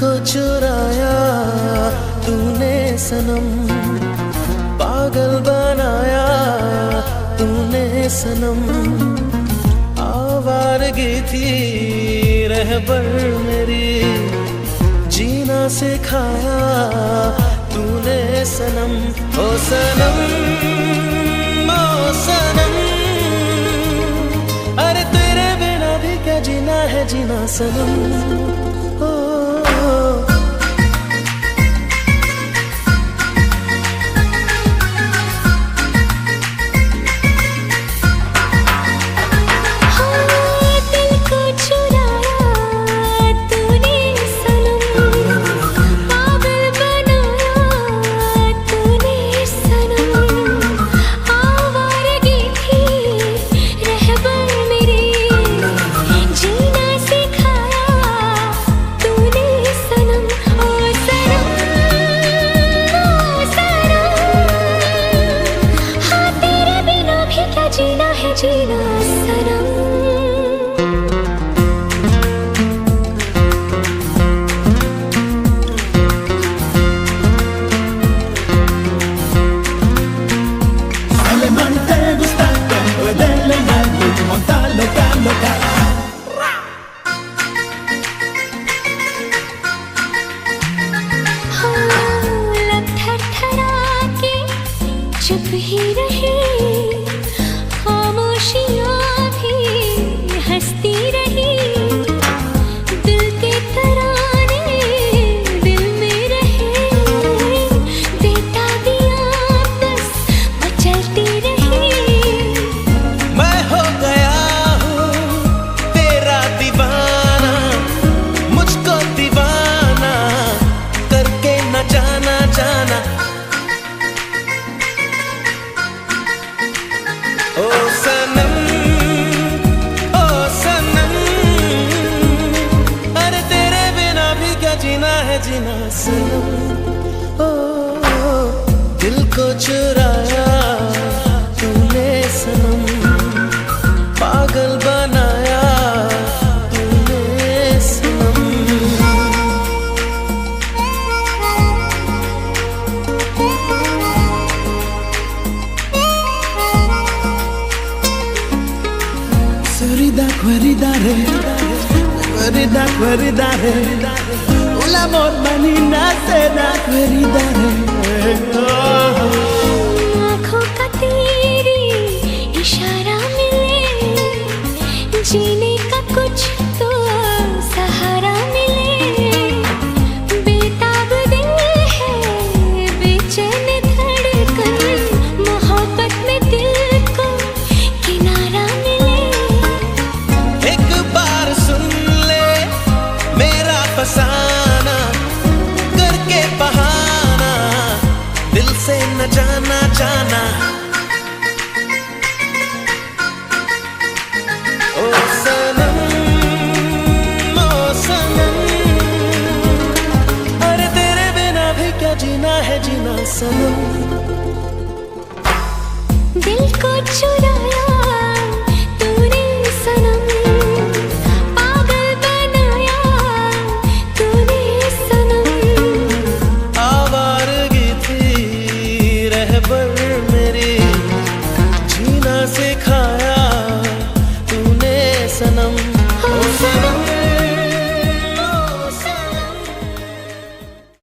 को चुराया तूने सनम, पागल बनाया तूने सनम। आवारगी थी रहबर मेरी, जीना सिखाया तूने सनम। ओ सनम, ओ सनम, अरे तेरे बिना भी क्या जीना है जीना सनम। ओ जीना सनम। Alemán te gusta, puede legal, montarlo, loca. लब थरथरा के चुप ही रहे, खामोशियाँ भी हंसती रही। दिल के तराने दिल में रहे, देता दिया बस मचलती रही। मैं हो गया हूँ तेरा दीवाना, मुझको दीवाना करके न जाना जाना। ओ सनम, ओ सनम, अरे तेरे बिना भी क्या जीना है जीना सनम। ओ दिल को चुराया तूने सनम, पागल बनाया तूने सनम। Queridare, un amor manina será queridare. आँखों का तेरी इशारा मिले, जीने का कुछ तो सहारा मिले। बेताब दिल है बेचैन धड़कन, मोहब्बत में दिल को किनारा मिले। एक बार सुन ले मेरा फसाना, करके बहाना दिल से न जाना जाना। ओ सनम, ओ सनम, अरे तेरे बिना भी क्या जीना है जीना सनम। दिल को चुराया तूने सनम, पागल बनाया तूने सनम। आवारगी थी रहबर मेरी, जीना सिखाया तूने सनम।